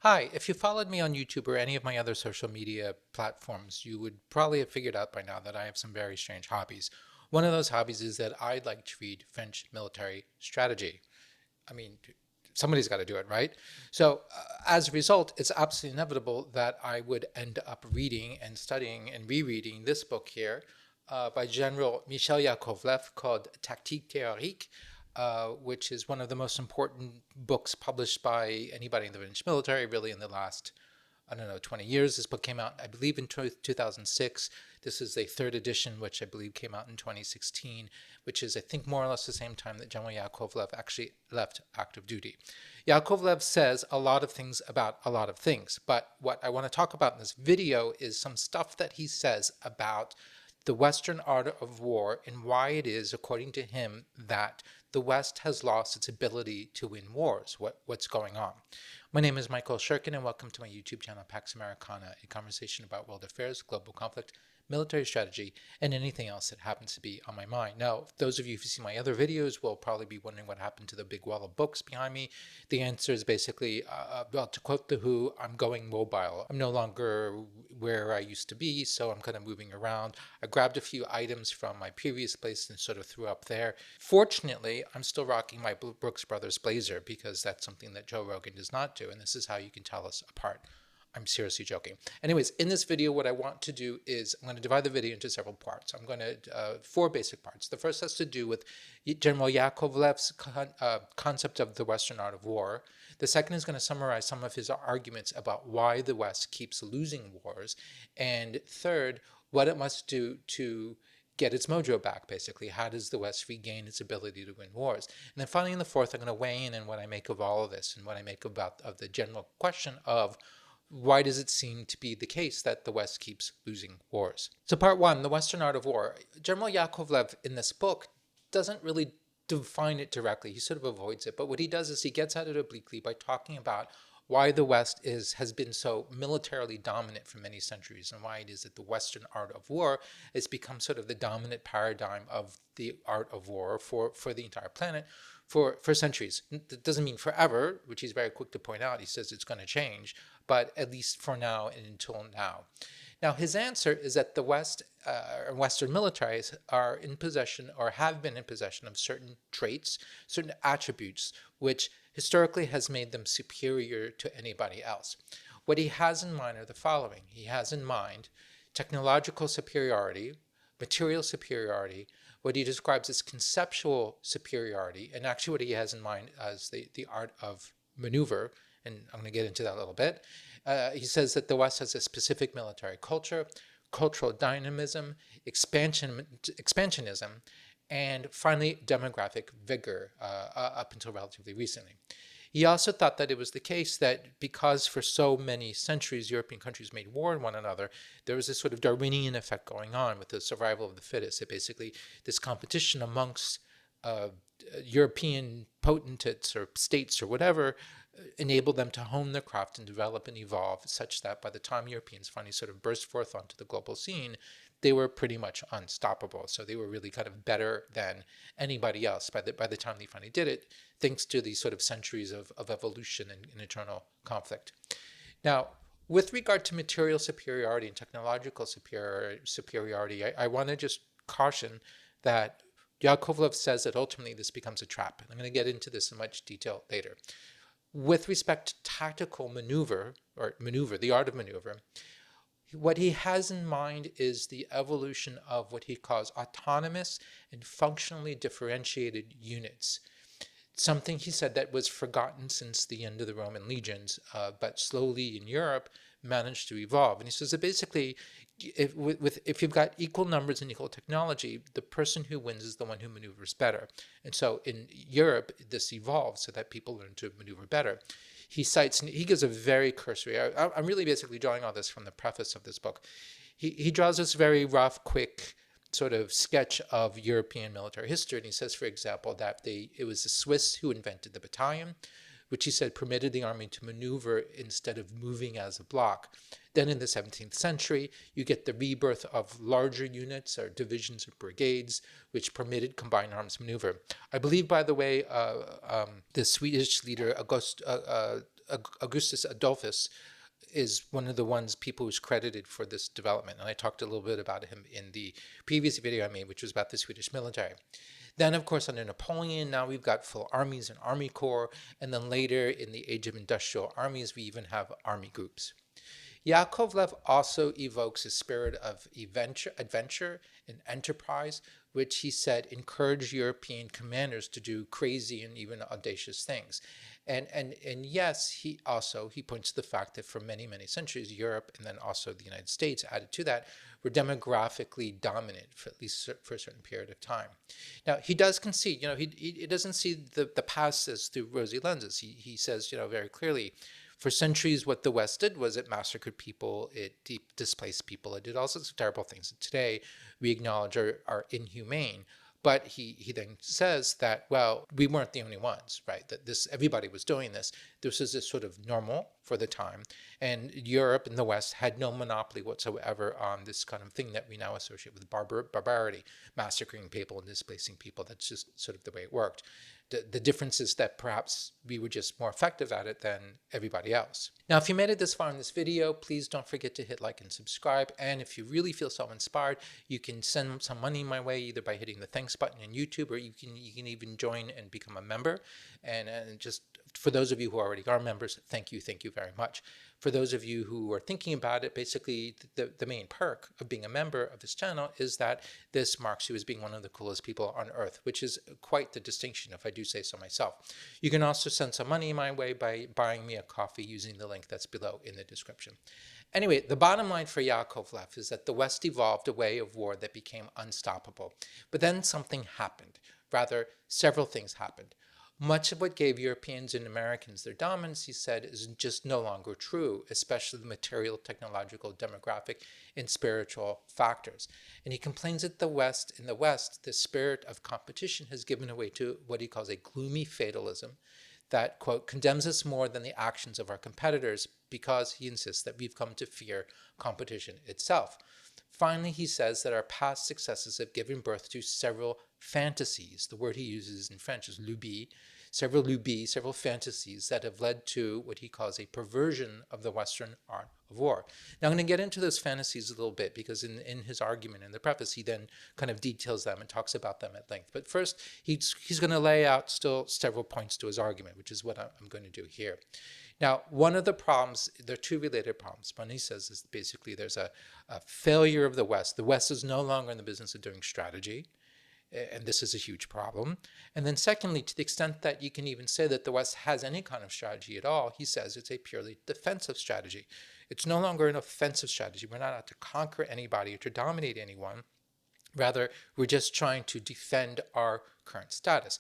Hi, if you followed me on YouTube or any of my other social media platforms, you would probably have figured out by now that I have some very strange hobbies. One of those hobbies is that I like to read French military strategy. I mean, somebody's got to do it, right? So, as a result, it's absolutely inevitable that I would end up reading and studying and rereading this book here by General Michel Yakovleff called Tactique théorique, which is one of the most important books published by anybody in the French military, really, in the last, I don't know, 20 years. This book came out, I believe, in 2006. This is a third edition, which I believe came out in 2016, which is, I think, more or less the same time that General Yakovlev actually left active duty. Yakovlev says a lot of things about a lot of things, but what I want to talk about in this video is some stuff that he says about the Western art of war and why it is, according to him, that the West has lost its ability to win wars. What's going on? My name is Michael Shirkin, and welcome to my YouTube channel, Pax Americana, a conversation about world affairs, global conflict, military strategy, and anything else that happens to be on my mind. Now, those of you who see my other videos will probably be wondering what happened to the big wall of books behind me. The answer is basically, well, to quote The Who, I'm going mobile. I'm no longer where I used to be, so I'm kind of moving around. I grabbed a few items from my previous place and sort of threw up there. Fortunately, I'm still rocking my Brooks Brothers blazer because that's something that Joe Rogan does not do, and this is how you can tell us apart. I'm seriously joking. Anyways, in this video, what I want to do is I'm going to divide the video into several parts. I'm going to, four basic parts. The first has to do with General Yakovlev's concept of the Western art of war. The second is going to summarize some of his arguments about why the West keeps losing wars. And third, what it must do to get its mojo back, basically. How does the West regain its ability to win wars? And then finally, in the fourth, I'm going to weigh in on what I make of all of this and what I make of the general question of why does it seem to be the case that the West keeps losing wars? So part one, the Western art of war. General Yakovlev in this book doesn't really define it directly. He sort of avoids it. But what he does is he gets at it obliquely by talking about why the West has been so militarily dominant for many centuries and why it is that the Western art of war has become sort of the dominant paradigm of the art of war for the entire planet for centuries. That doesn't mean forever, which he's very quick to point out. He says it's going to change, but at least for now and until now. Now, his answer is that the West, Western militaries are in possession or have been in possession of certain traits, certain attributes, which historically has made them superior to anybody else. What he has in mind are the following. He has in mind technological superiority, material superiority, what he describes as conceptual superiority, and actually what he has in mind as the art of maneuver, and I'm going to get into that a little bit. He says that the West has a specific military culture, cultural dynamism, expansionism, and finally demographic vigor up until relatively recently. He also thought that it was the case that because for so many centuries European countries made war on one another, there was this sort of Darwinian effect going on with the survival of the fittest. That basically this competition amongst European potentates or states or whatever enabled them to hone their craft and develop and evolve such that by the time Europeans finally sort of burst forth onto the global scene, they were pretty much unstoppable. So they were really kind of better than anybody else by the time they finally did it, thanks to these sort of centuries of evolution and eternal conflict. Now, with regard to material superiority and technological superiority, I want to just caution that Yakovlev says that ultimately this becomes a trap. And I'm going to get into this in much detail later. With respect to tactical maneuver, the art of maneuver, what he has in mind is the evolution of what he calls autonomous and functionally differentiated units. Something he said that was forgotten since the end of the Roman legions, but slowly in Europe managed to evolve. And he says that basically, if you've got equal numbers and equal technology, the person who wins is the one who maneuvers better. And so in Europe, this evolved so that people learn to maneuver better. He gives a very cursory, I'm really basically drawing all this from the preface of this book. He draws this very rough, quick sort of sketch of European military history. And he says, for example, that it was the Swiss who invented the battalion, which he said permitted the army to maneuver instead of moving as a block. Then in the 17th century, you get the rebirth of larger units or divisions or brigades, which permitted combined arms maneuver. I believe, by the way, the Swedish leader Augustus Adolphus is one of the people who's credited for this development. And I talked a little bit about him in the previous video I made, which was about the Swedish military. Then, of course, under Napoleon, now we've got full armies and army corps. And then later, in the age of industrial armies, we even have army groups. Yakovleff also evokes a spirit of adventure and enterprise, which he said encouraged European commanders to do crazy and even audacious things. And yes, he points to the fact that for many, many centuries, Europe and then also the United States added to that were demographically dominant for at least for a certain period of time. Now, he does concede, he doesn't see the past as through rosy lenses. He says, very clearly, for centuries, what the West did was it massacred people, it displaced people, it did all sorts of terrible things that today we acknowledge are inhumane. But he then says that, well, we weren't the only ones, right? That everybody was doing this. This was this sort of normal for the time. And Europe and the West had no monopoly whatsoever on this kind of thing that we now associate with barbarity, massacring people and displacing people. That's just sort of the way it worked. The difference is that perhaps we were just more effective at it than everybody else. Now, if you made it this far in this video, please don't forget to hit like and subscribe. And if you really feel so inspired, you can send some money my way, either by hitting the thanks button in YouTube, or you can even join and become a member. And just for those of you who already are members, thank you very much. For those of you who are thinking about it, basically the main perk of being a member of this channel is that this marks you as being one of the coolest people on earth, which is quite the distinction, if I do say so myself. You can also send some money my way by buying me a coffee using the link that's below in the description. Anyway, the bottom line for Yakovleff is that the West evolved a way of war that became unstoppable. But then something happened. Rather, several things happened. Much of what gave Europeans and Americans their dominance, he said, is just no longer true, especially the material, technological, demographic, and spiritual factors. And he complains that in the West, the spirit of competition has given way to what he calls a gloomy fatalism that, quote, condemns us more than the actions of our competitors because, he insists, that we've come to fear competition itself. Finally, he says that our past successes have given birth to several fantasies. The word he uses in French is lubies, several fantasies that have led to what he calls a perversion of the Western art of war. Now, I'm going to get into those fantasies a little bit because in his argument in the preface, he then kind of details them and talks about them at length. But first, he's going to lay out still several points to his argument, which is what I'm going to do here. Now, one of the problems, there are two related problems. One he says is basically there's a failure of the West. The West is no longer in the business of doing strategy, and this is a huge problem. And then secondly, to the extent that you can even say that the West has any kind of strategy at all, he says it's a purely defensive strategy. It's no longer an offensive strategy. We're not out to conquer anybody or to dominate anyone. Rather, we're just trying to defend our current status.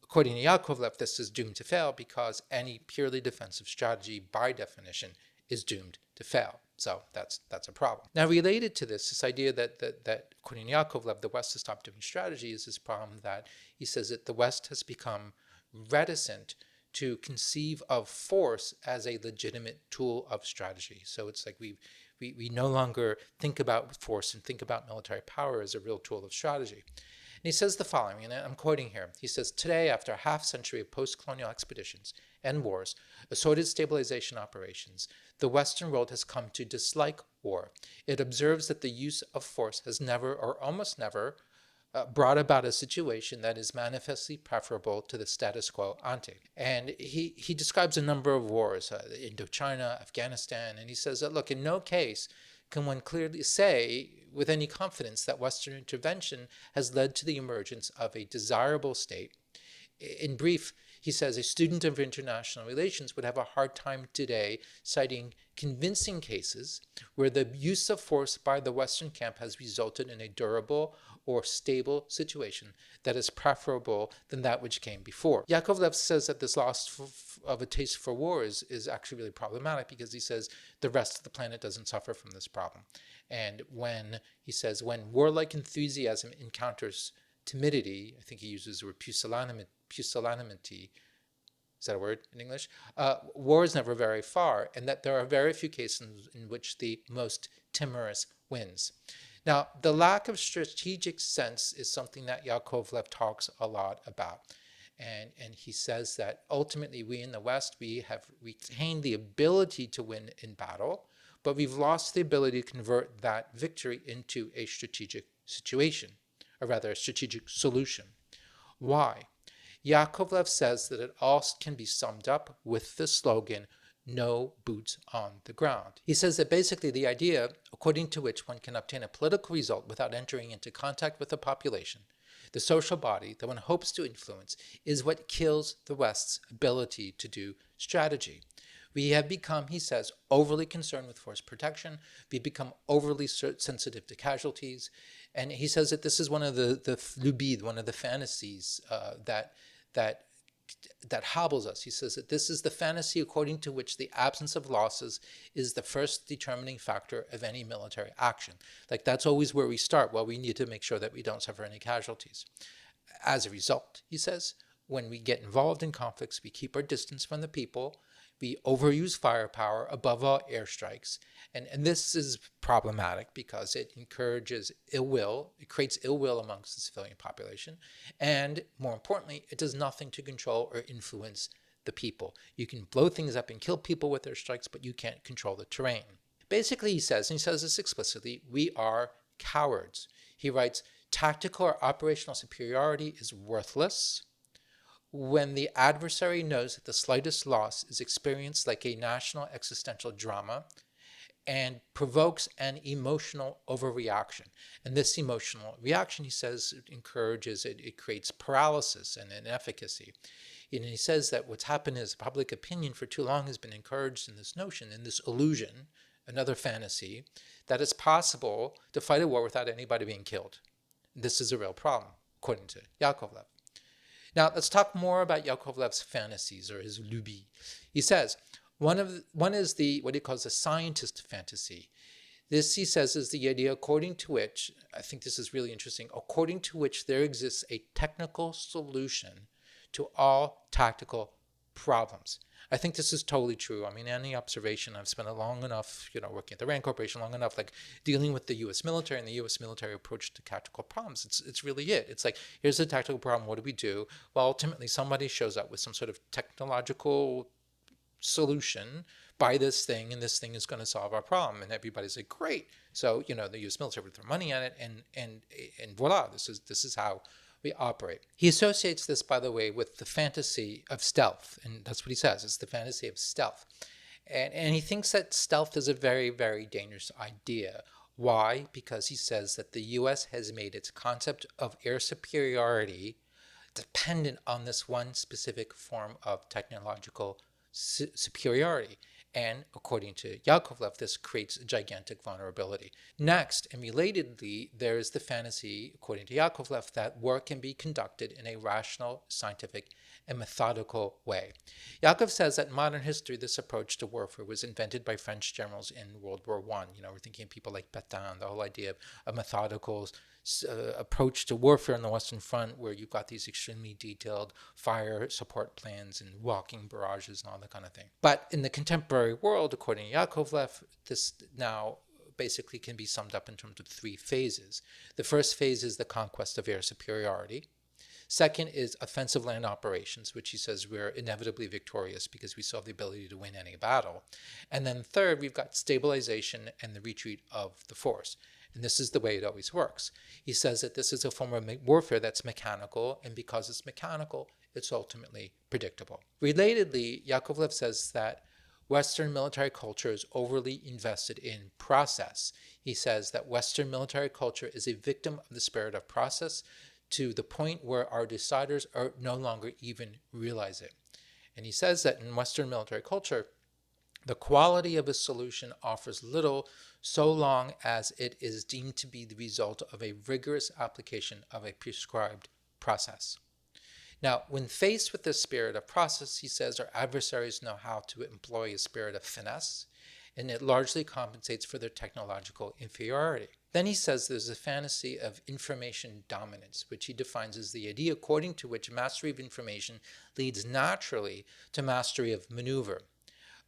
According to Yakovleff, this is doomed to fail because any purely defensive strategy, by definition, is doomed to fail. So that's a problem. Now, related to this idea that according to Yakovleff, the West has stopped doing strategy is this problem that he says that the West has become reticent to conceive of force as a legitimate tool of strategy. So it's like we no longer think about force and think about military power as a real tool of strategy. And he says the following, and I'm quoting here. He says, today, after a half-century of post-colonial expeditions and wars, assorted stabilization operations, the Western world has come to dislike war. It observes that the use of force has never, or almost never, brought about a situation that is manifestly preferable to the status quo ante. And he describes a number of wars, Indochina, Afghanistan, and he says that, look, in no case can one clearly say with any confidence that Western intervention has led to the emergence of a desirable state. In brief, he says a student of international relations would have a hard time today citing convincing cases where the use of force by the Western camp has resulted in a durable or stable situation that is preferable than that which came before. Yakovleff says that this loss of a taste for war is actually really problematic because he says the rest of the planet doesn't suffer from this problem. And when warlike enthusiasm encounters timidity, I think he uses the word pusillanimity, is that a word in English? War is never very far, and that there are very few cases in which the most timorous wins. Now, the lack of strategic sense is something that Yakovleff talks a lot about. And he says that ultimately we in the West, we have retained the ability to win in battle, but we've lost the ability to convert that victory into a strategic situation, or rather a strategic solution. Why? Yakovleff says that it all can be summed up with the slogan, no boots on the ground. He says that basically the idea, according to which one can obtain a political result without entering into contact with the population, the social body that one hopes to influence, is what kills the West's ability to do strategy. We have become, he says, overly concerned with force protection. We've become overly sensitive to casualties. And he says that this is one of the lubies, one of the fantasies that hobbles us. He says that this is the fantasy according to which the absence of losses is the first determining factor of any military action. Like that's always where we start. Well, we need to make sure that we don't suffer any casualties. As a result, he says, when we get involved in conflicts, we keep our distance from the people. We overuse firepower, above all airstrikes. And this is problematic because it encourages ill will. It creates ill will amongst the civilian population. And more importantly, it does nothing to control or influence the people. You can blow things up and kill people with airstrikes, but you can't control the terrain. Basically, he says, and he says this explicitly, we are cowards. He writes, tactical or operational superiority is worthless when the adversary knows that the slightest loss is experienced like a national existential drama and provokes an emotional overreaction. And this emotional reaction, he says, encourages, it creates paralysis and inefficacy. And he says that what's happened is public opinion for too long has been encouraged in this notion, in this illusion, another fantasy, that it's possible to fight a war without anybody being killed. This is a real problem, according to Yakovleff. Now, let's talk more about Yakovleff's fantasies, or his lubie. He says, one is what he calls the scientist fantasy. This, he says, is the idea according to which, I think this is really interesting, according to which there exists a technical solution to all tactical problems. I think this is totally true. I mean, any observation, I've spent a long enough, working at the RAND Corporation long enough, like dealing with the U.S. military and the U.S. military approach to tactical problems. It's really it. It's like, here's a tactical problem. What do we do? Well, ultimately, somebody shows up with some sort of technological solution. Buy this thing, and this thing is going to solve our problem. And everybody's like, great. So, the U.S. military would throw money at it, and voila, this is how we operate. He associates this, by the way, with the fantasy of stealth, and that's what he says. It's the fantasy of stealth. And he thinks that stealth is a very, very dangerous idea. Why? Because he says that the U.S. has made its concept of air superiority dependent on this one specific form of technological superiority. And according to Yakovleff, this creates a gigantic vulnerability. Next, and relatedly, there is the fantasy, according to Yakovleff, that war can be conducted in a rational, scientific, and methodical way. Yakov says that in modern history, this approach to warfare was invented by French generals in World War I. We're thinking of people like Pétain, the whole idea of a methodical approach to warfare on the Western Front, where you've got these extremely detailed fire support plans and walking barrages and all that kind of thing. But in the contemporary world, according to Yakovleff, this now basically can be summed up in terms of three phases. The first phase is the conquest of air superiority. Second is offensive land operations, which he says we're inevitably victorious because we still have the ability to win any battle. And then third, we've got stabilization and the retreat of the force. And this is the way it always works. He says that this is a form of warfare that's mechanical, and because it's mechanical, it's ultimately predictable. Relatedly, Yakovleff says that Western military culture is overly invested in process. He says that Western military culture is a victim of the spirit of process to the point where our deciders are no longer even realize it. And he says that in Western military culture, the quality of a solution offers little so long as it is deemed to be the result of a rigorous application of a prescribed process. Now, when faced with this spirit of process, he says our adversaries know how to employ a spirit of finesse, and it largely compensates for their technological inferiority. Then he says there's a fantasy of information dominance, which he defines as the idea according to which mastery of information leads naturally to mastery of maneuver.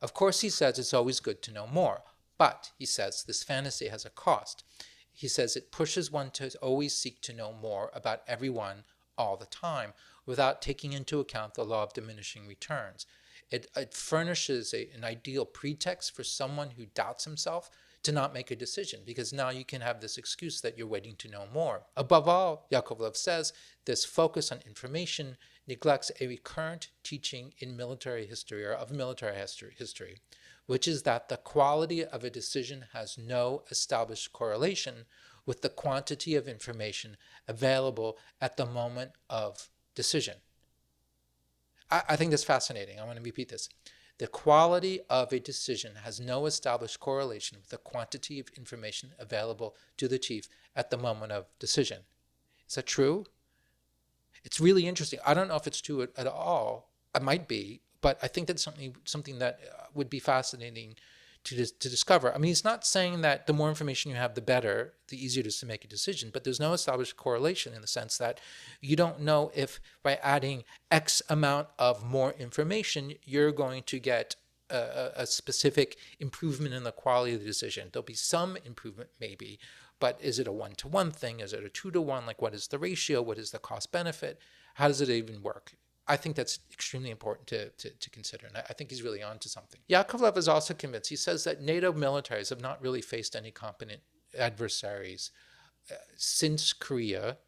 Of course, he says it's always good to know more, but he says this fantasy has a cost. He says it pushes one to always seek to know more about everyone all the time, without taking into account the law of diminishing returns. It furnishes an ideal pretext for someone who doubts himself to not make a decision, because now you can have this excuse that you're waiting to know more. Above all, Yakovleff says, this focus on information neglects a recurrent teaching in military history, or of military history, which is that the quality of a decision has no established correlation with the quantity of information available at the moment of decision. I think that's fascinating. I want to repeat this. The quality of a decision has no established correlation with the quantity of information available to the chief at the moment of decision. Is that true? It's really interesting. I don't know if it's true at all. It might be, but I think that's something that would be fascinating to discover. I mean, he's not saying that the more information you have, the better, the easier it is to make a decision, but there's no established correlation in the sense that you don't know if by adding X amount of more information, you're going to get a specific improvement in the quality of the decision. There'll be some improvement maybe, but is it a 1-to-1 thing? Is it a 2-to-1? Like, what is the ratio? What is the cost benefit? How does it even work? I think that's extremely important to consider, and I think he's really on to something. Yakovlev is also convinced. He says that NATO militaries have not really faced any competent adversaries since Korea,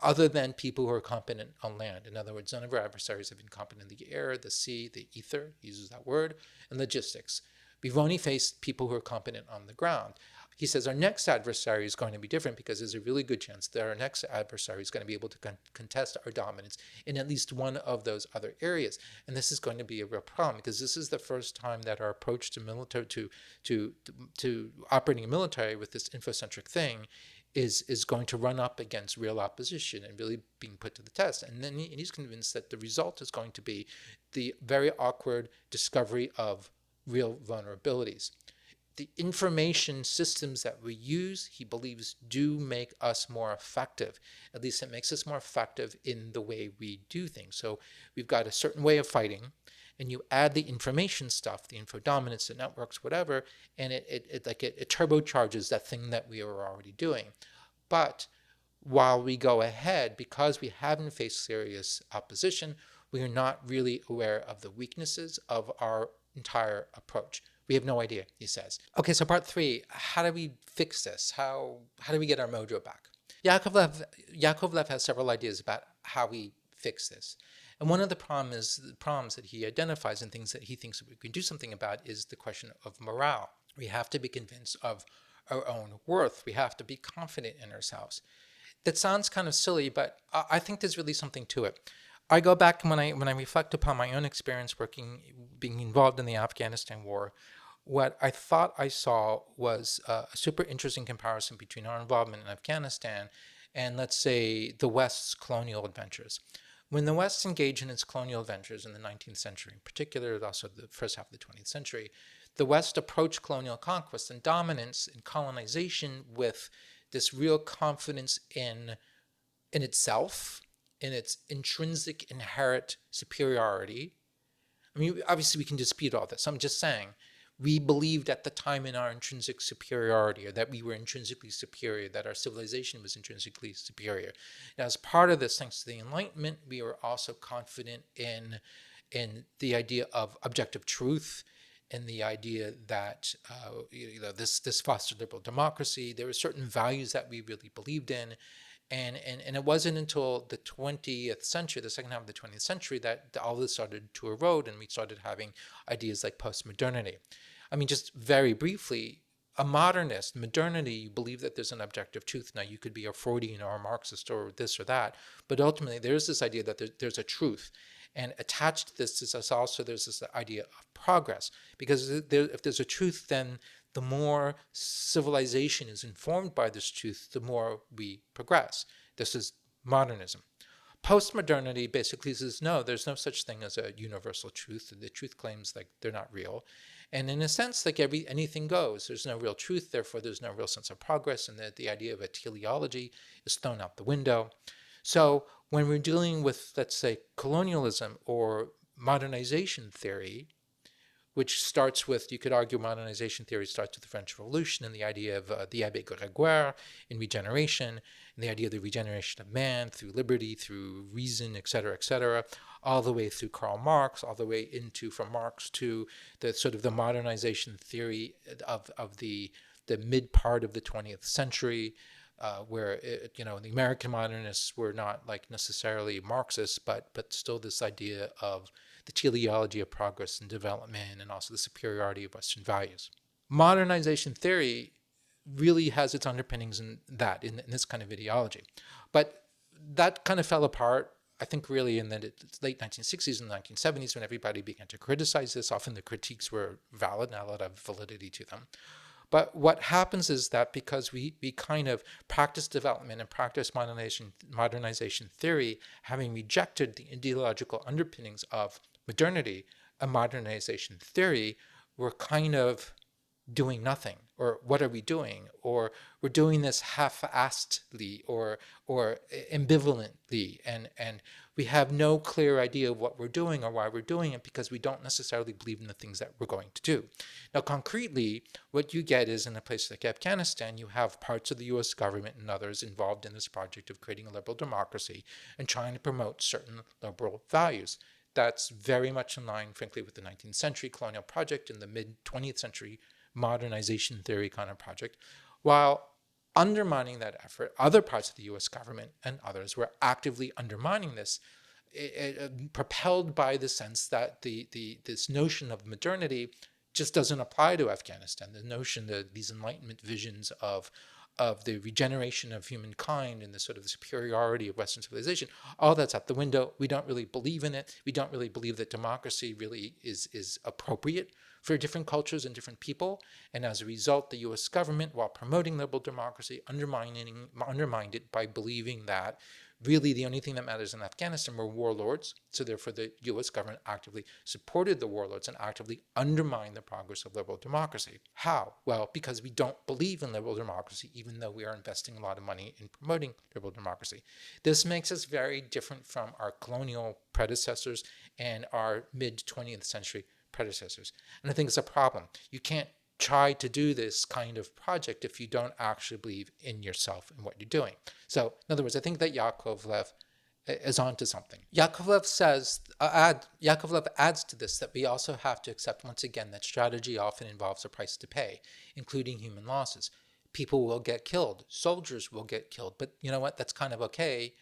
other than people who are competent on land. In other words, none of our adversaries have been competent in the air, the sea, the ether, he uses that word, and logistics. We've only faced people who are competent on the ground. He says our next adversary is going to be different because there's a really good chance that our next adversary is going to be able to contest our dominance in at least one of those other areas. And this is going to be a real problem because this is the first time that our approach to military, to operating a military with this infocentric thing is going to run up against real opposition and really being put to the test. And then he's convinced that the result is going to be the very awkward discovery of real vulnerabilities. The information systems that we use, he believes, do make us more effective. At least it makes us more effective in the way we do things. So we've got a certain way of fighting, and you add the information stuff, the info dominance, the networks, whatever, and it turbocharges that thing that we were already doing. But while we go ahead, because we haven't faced serious opposition, we are not really aware of the weaknesses of our entire approach. We have no idea, he says. Okay, so part 3, how do we fix this? How do we get our mojo back? Yakovlev has several ideas about how we fix this. And one of the problems that he identifies and things that he thinks we can do something about is the question of morale. We have to be convinced of our own worth. We have to be confident in ourselves. That sounds kind of silly, but I think there's really something to it. I go back when I reflect upon my own experience being involved in the Afghanistan war. What I thought I saw was a super interesting comparison between our involvement in Afghanistan and, let's say, the West's colonial adventures. When the West engaged in its colonial adventures in the 19th century, in particular, also the first half of the 20th century, the West approached colonial conquest and dominance and colonization with this real confidence in itself, in its intrinsic inherent superiority. I mean, obviously we can dispute all this. I'm just saying, we believed at the time in our intrinsic superiority, or that we were intrinsically superior, that our civilization was intrinsically superior. Now, as part of this, thanks to the Enlightenment, we were also confident in the idea of objective truth, and the idea that this fostered liberal democracy. There were certain values that we really believed in. And it wasn't until the 20th century, the second half of the 20th century, that all this started to erode and we started having ideas like post-modernity. I mean, just very briefly, a modernist, modernity, you believe that there's an objective truth. Now, you could be a Freudian or a Marxist or this or that, but ultimately there's this idea that there's a truth. And attached to this is also there's this idea of progress. Because if there's a truth, then the more civilization is informed by this truth, the more we progress. This is modernism. Post-modernity basically says, no, there's no such thing as a universal truth. The truth claims like they're not real. And in a sense, like anything goes. There's no real truth, therefore there's no real sense of progress, and the idea of a teleology is thrown out the window. So when we're dealing with, let's say, colonialism or modernization theory, which starts with, you could argue modernization theory starts with the French Revolution and the idea of the Abbé Grégoire in regeneration, and the idea of the regeneration of man through liberty, through reason, et cetera, all the way through Karl Marx, all the way into, from Marx to the sort of the modernization theory of the mid part of the 20th century, where the American modernists were not like necessarily Marxists, but still this idea of the teleology of progress and development, and also the superiority of Western values. Modernization theory really has its underpinnings in that, in this kind of ideology, but that kind of fell apart, I think, really in the late 1960s and 1970s, when everybody began to criticize this. Often the critiques were valid and had a lot of validity to them. But what happens is that because we kind of practice development and practice modernization theory, having rejected the ideological underpinnings of modernity and modernization theory, we're kind of doing nothing. Or what are we doing? Or we're doing this half-assedly or ambivalently, and we have no clear idea of what we're doing or why we're doing it, because we don't necessarily believe in the things that we're going to do. Now, concretely, what you get is, in a place like Afghanistan, you have parts of the US government and others involved in this project of creating a liberal democracy and trying to promote certain liberal values. That's very much in line, frankly, with the 19th century colonial project and the mid-20th century modernization theory kind of project, while undermining that effort. Other parts of the US government and others were actively undermining this, propelled by the sense that this notion of modernity just doesn't apply to Afghanistan. The notion that these Enlightenment visions of the regeneration of humankind and the sort of the superiority of Western civilization, all that's out the window. We don't really believe in it. We don't really believe that democracy really is appropriate for different cultures and different people. And as a result, the US government, while promoting liberal democracy, undermined it by believing that really the only thing that matters in Afghanistan were warlords. So therefore, the US government actively supported the warlords and actively undermined the progress of liberal democracy. How? Well, because we don't believe in liberal democracy, even though we are investing a lot of money in promoting liberal democracy. This makes us very different from our colonial predecessors and our mid-20th century predecessors. And I think it's a problem. You can't try to do this kind of project if you don't actually believe in yourself and what you're doing. So, in other words, I think that Yakovleff is onto something. Yakovleff adds to this that we also have to accept, once again, that strategy often involves a price to pay, including human losses. People will get killed. Soldiers will get killed. But you know what? That's kind of okay,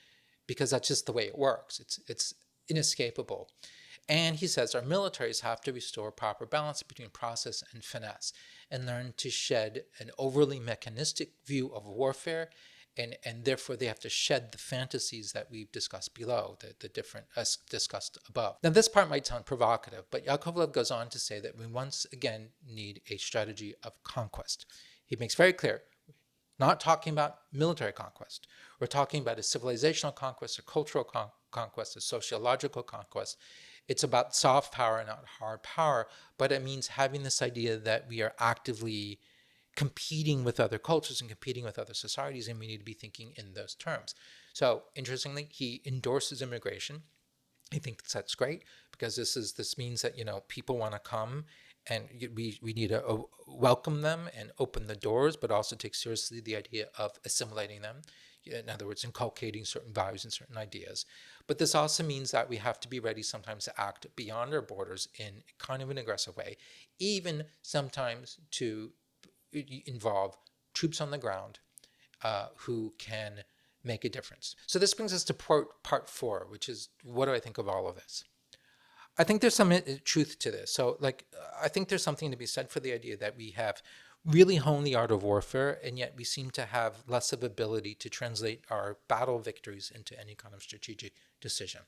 because that's just the way it works. It's inescapable. And he says our militaries have to restore proper balance between process and finesse, and learn to shed an overly mechanistic view of warfare, and therefore they have to shed the fantasies that we've discussed below, the different as discussed above. Now, this part might sound provocative, but Yakovlev goes on to say that we once again need a strategy of conquest. He makes very clear, not talking about military conquest. We're talking about a civilizational conquest, a cultural conquest, a sociological conquest. It's about soft power, not hard power, but it means having this idea that we are actively competing with other cultures and competing with other societies, and we need to be thinking in those terms. So, interestingly, he endorses immigration. He thinks that's great, because this means that people want to come, and we need to welcome them and open the doors, but also take seriously the idea of assimilating them. In other words, inculcating certain values and certain ideas. But this also means that we have to be ready sometimes to act beyond our borders in kind of an aggressive way, even sometimes to involve troops on the ground who can make a difference. So this brings us to part 4, which is, what do I think of all of this? I think there's some truth to this. So, I think there's something to be said for the idea that we have really honed the art of warfare, and yet we seem to have less of ability to translate our battle victories into any kind of strategic decision.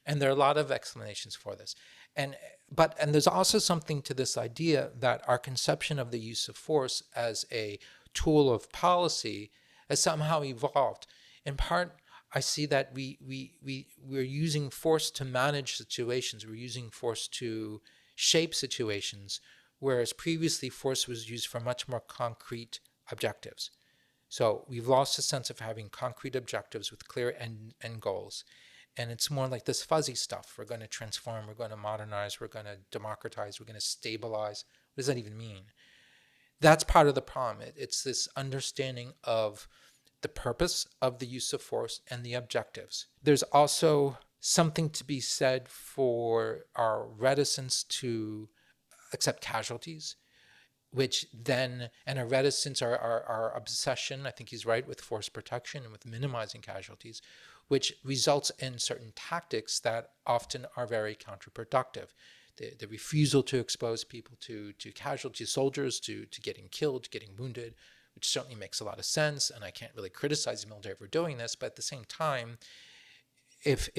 And there are a lot of explanations for this. And there's also something to this idea that our conception of the use of force as a tool of policy has somehow evolved. In part, I see that we're using force to manage situations. We're using force to shape situations, whereas previously force was used for much more concrete objectives. So we've lost a sense of having concrete objectives with clear end goals. And it's more like this fuzzy stuff. We're going to transform, we're going to modernize, we're going to democratize, we're going to stabilize. What does that even mean? That's part of the problem. It's this understanding of the purpose of the use of force and the objectives. There's also something to be said for our reticence to accept casualties, which then, and a reticence, our obsession, I think he's right, with force protection and with minimizing casualties, which results in certain tactics that often are very counterproductive. The refusal to expose people to casualties, soldiers, to getting killed, getting wounded, which certainly makes a lot of sense, and I can't really criticize the military for doing this, but at the same time, if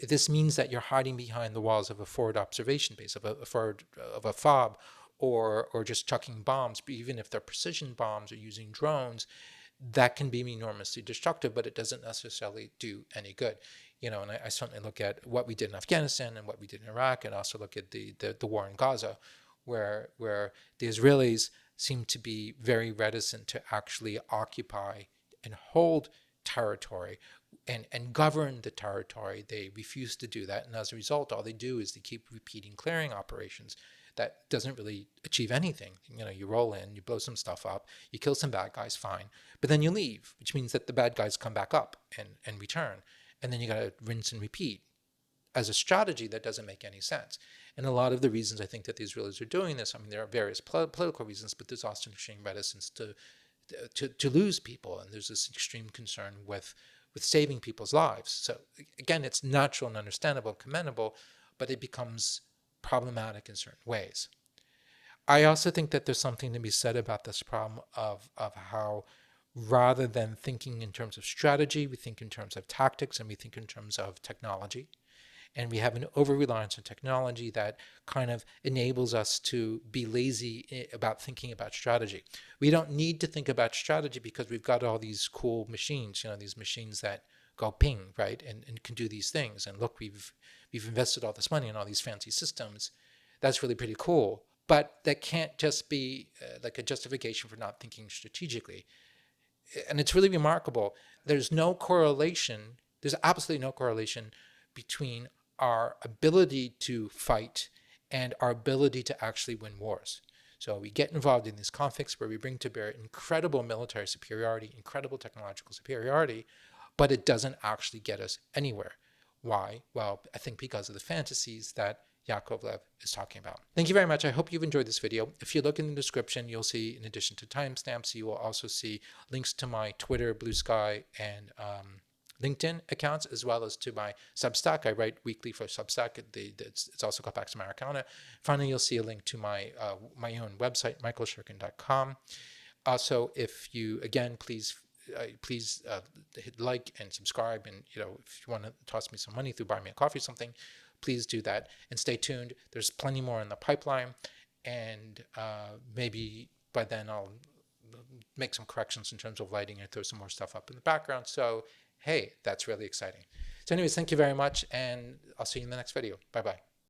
this means that you're hiding behind the walls of a forward observation base, of a FOB, or just chucking bombs, but even if they're precision bombs or using drones, that can be enormously destructive, but it doesn't necessarily do any good. And I certainly look at what we did in Afghanistan and what we did in Iraq, and also look at the war in Gaza, where the Israelis seem to be very reticent to actually occupy and hold territory and govern the territory. They refuse to do that, and as a result, all they do is they keep repeating clearing operations that doesn't really achieve anything. You roll in, you blow some stuff up, you kill some bad guys, fine, but then you leave, which means that the bad guys come back up and return, and then you got to rinse and repeat. As a strategy, that doesn't make any sense. And a lot of the reasons I think that the Israelis are doing this, I mean, there are various political reasons, but there's also an extreme reticence to lose people, and there's this extreme concern with saving people's lives. So again, it's natural and understandable and commendable, but it becomes problematic in certain ways. I also think that there's something to be said about this problem of how, rather than thinking in terms of strategy, we think in terms of tactics, and we think in terms of technology. And we have an over-reliance on technology that kind of enables us to be lazy about thinking about strategy. We don't need to think about strategy because we've got all these cool machines, these machines that go ping, right, and can do these things. And look, we've invested all this money in all these fancy systems. That's really pretty cool. But that can't just be like a justification for not thinking strategically. And it's really remarkable. There's absolutely no correlation between our ability to fight and our ability to actually win wars. So we get involved in these conflicts where we bring to bear incredible military superiority, incredible technological superiority, but it doesn't actually get us anywhere. Why? Well, I think because of the fantasies that Yakovleff is talking about. Thank you very much. I hope you've enjoyed this video. If you look in the description, you'll see, in addition to timestamps, you will also see links to my Twitter, Blue Sky, and LinkedIn accounts, as well as to my Substack. I write weekly for Substack. It's also called Pax Americana. Finally, you'll see a link to my own website, michaelshirkin.com. Also, if you, again, please hit like and subscribe, and if you want to toss me some money through Buy Me a Coffee or something, please do that. And stay tuned. There's plenty more in the pipeline, and maybe by then I'll make some corrections in terms of lighting and throw some more stuff up in the background. So hey, that's really exciting. So anyways, thank you very much, and I'll see you in the next video. Bye-bye.